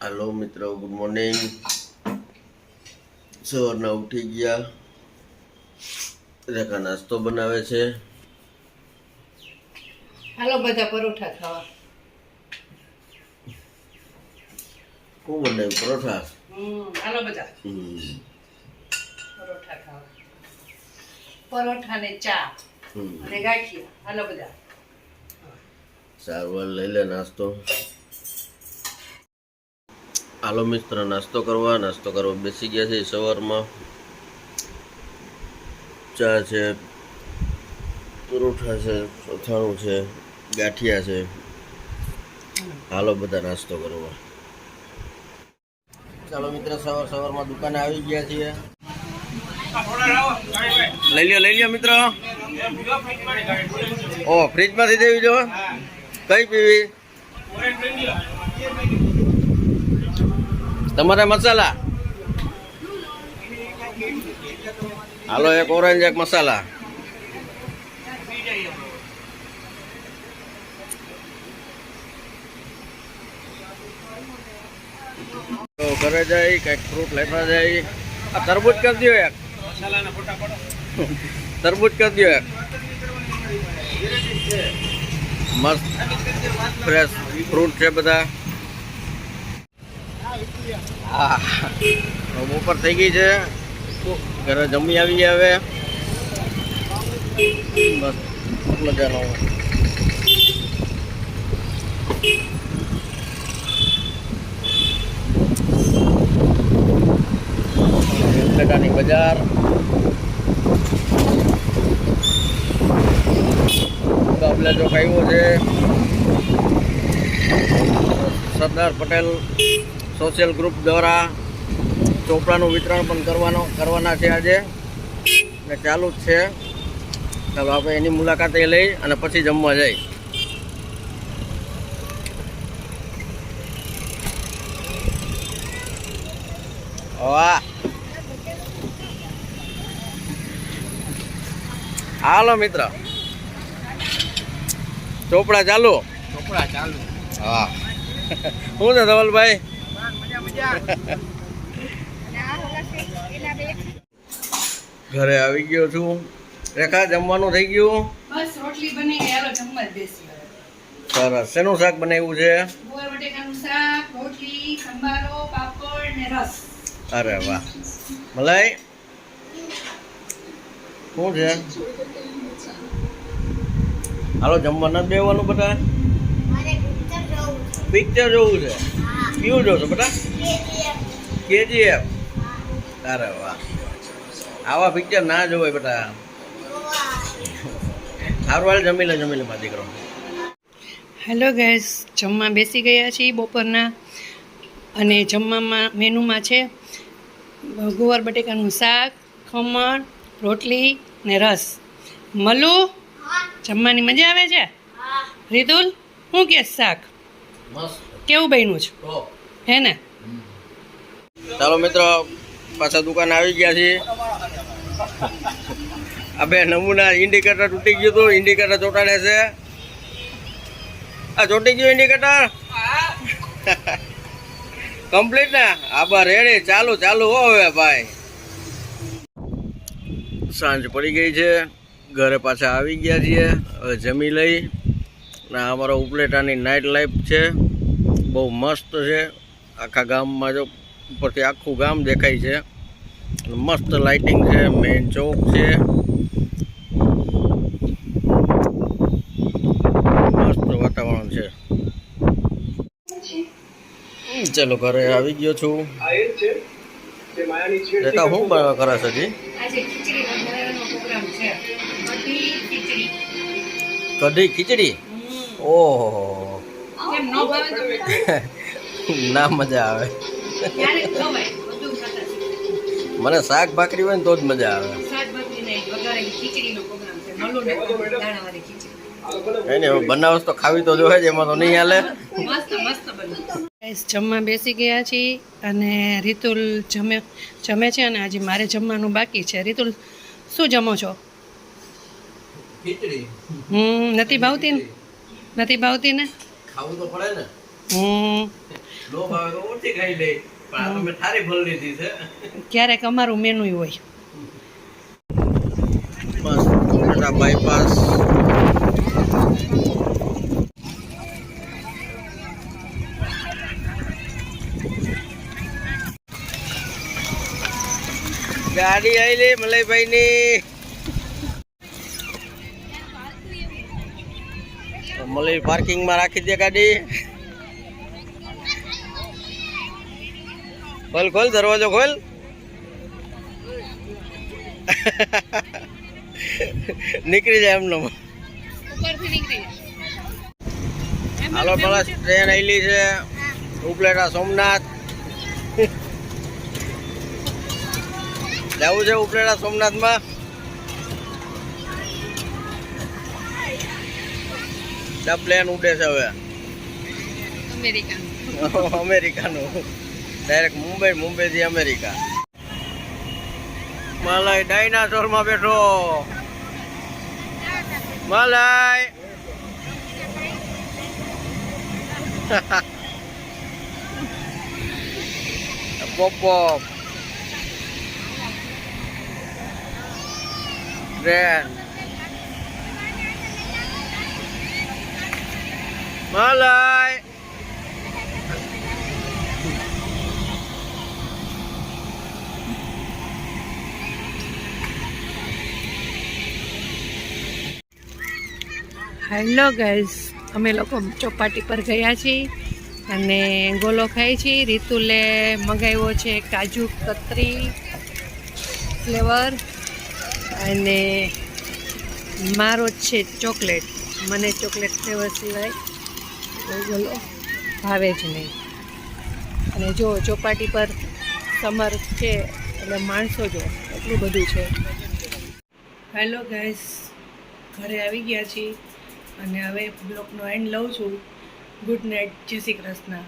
Hello मित्रों, good morning. सवाરના ઉઠી ગયા, રેખા નાસ્તો બનાવે છે। હાલો બધા પરોઠા ખાવા। હું બનાવ્યું? પરોઠા। હાલો બધા પરોઠા ખાવા। પરોઠા ને ચા અને ગાંઠિયા। હાલો બધા સારવાર લઈ લે નાસ્તો। હાલો મિત્ર, નાસ્તો કરવા બેસી ગયા છે। સવારમાં ચા છે, પરોઠા છે, અથાણું છે, ગાંઠિયા છે। હાલો બધા નાસ્તો કરવા। ચાલો મિત્ર, સવારમાં દુકાને આવી ગયા છીએ। લઈ લ્યો મિત્ર। ઓ ફ્રીજમાંથી દેવી જો, કઈ પીવી તમારે? મસાલા હાલો, એક ઓરેન્જ એક મસાલા। તો ઘરે જઈ કઈક ફ્રૂટ લેતા જઈ। આ તરબૂચ કરી દો એક, તરબૂચ કરી દો એક, મસ્ત ફ્રેશ ફ્રૂટ છે બધા। હા, બપોર થઈ ગઈ છે, ઘરે જમી આવી હવે। બસ મજાનો બટાકાની બજાર। બાબલા ચોક આવ્યો છે। સરદાર પટેલ સોશિયલ ગ્રુપ દ્વારા ચોપડાનું વિતરણ પણ કરવાના છે આજે, ને ચાલુ જ છે। ચાલો આપણે એની મુલાકાતે લઈ અને પછી જમવા જઈ। વાહ, હાલો મિત્ર, ચોપડા ચાલુ। હા, શું છે ધવલભાઈ? ઘરે આવી ગયો છું। રેખા, જમવાનું થઈ ગયું? બસ રોટલી બની ગઈ, હાલો જમવા બેસી। સરસ, શેનું શાક બનાવ્યું છે? ગુવાર બટેકાનું શાક, રોટલી, સંભારો, પાપડ ને રસ। અરે વાહ, મલાઈ શું છે? હાલો જમવા નથી બેસવાનું બધા? પિક્ચર જોવું છે? કયું જોશો બેટા? KGF। અરે વાહ, આવા પિક્ચર ના જોવાય બેટા। સારું હાલ, જમી લે મારા દીકરો। હેલો ગેસ, જમવા બેસી ગયા છીએ બપોરના, અને જમવામાં મેનુમાં છે ગુવાર બટેકાનું શાક, ખમણ, રોટલી ને રસ। મલ્લુ, જમવાની મજા આવે છે? રીતુલ, શું કે શાક મસ્ત કેવું બન્યું છે? હે ને? ચાલો મિત્રો, પાછા દુકાને આવી ગયા છીએ। આ બે નમૂના, ઇન્ડિકેટર તૂટી ગયું હતું, ઇન્ડિકેટર ચોટાડે છે। આ ચોટી ગયું ઇન્ડિકેટર કમ્પ્લીટ ને? આભાર, રેડી, ચાલુ હો હવે ભાઈ। સાંજ પડી ગઈ છે, ઘરે પાછા આવી ગયા છીએ। હવે જમી લઈ, ને અમારા ઉપલેટાની નાઇટ લાઈફ છે, બહુ મસ્ત છે। આખા ગામમાં જો ઉપરથી આખું ગામ દેખાય છે, મસ્ત લાઇટિંગ છે, મેઇન ચોક છે, મસ્ત વાતાવરણ છે। ચલો, ઘરે આવી ગયો છું। રેખા, શું કરે છે હજી? આજે ખીચડી બનાવવાનો પ્રોગ્રામ છે, કઢી ખીચડી? ઓહો, કેમ ન ભાવે તમને? ના મજા આવે। ક્યારેક ખવાય, બધું ખાતા શીખવું। મને શાક ભાખરી હોય ને તો જ મજા આવે। શાક ભાખરી નહીં, વઘારેલી ખીચડીનો પ્રોગ્રામ છે, મલ્લુને દાણાવાળી ખીચડી। કઈ નહીં, બનાવસ તો ખાવી તો જોઈએ જ, એમાં તો નહીં હાલે। મસ્ત બને। જમવા બેસી ગયા છીએ, અને રીતુલ જમે છે, અને આજે મારે જમવાનું બાકી છે। રીતુલ, શું જમો છો? ખીચડી। નથી ભાવતી ને? ખાવું તો પડે ને। નો ભાવે તો ઓછી ખાઈ લે પણ આ તમે થારી ભરી લીધી છે ક્યારેક અમારું મેનુ હોય. બસ ઉપલેટા બાયપાસ ગાડી આવેલી મલયભાઈ ની. મલય પાર્કિંગ માં રાખી દે ગાડી. ખોલ ખોલ દરવાજો ખોલ. નીકળી જાય એમનો. હાલો પેલા ટ્રેન આવેલી છે ઉપલેટા સોમનાથ. જવું છે ઉપલેટા સોમનાથ માં. પ્લેન ઉડે છે હવે અમેરિકાનું ડાયરેક્ટ મુંબઈ થી અમેરિકા. મલય ડાયનાસોર માં બેઠો. મલય pop pop train. મલય hello guys, અમે લોકો ચોપાટી પર ગયા છીએ અને ગોલો ખાઈ છીએ. રીતુલે મગાવ્યો છે કાજુ કતરી ફ્લેવર અને મારો છે ચોકલેટ. મને ચોકલેટ ફ્લેવર સિવાય કોઈ ગોલો ભાવે જ નહીં. અને જો ચોપાટી પર સમર છે એટલે માણસો જો એટલું બધું છે. હેલો ગાઈઝ, ઘરે આવી ગયા છીએ અને હવે બ્લોગનો એન્ડ લઉં છું. ગુડ નાઇટ, જય શ્રી કૃષ્ણ.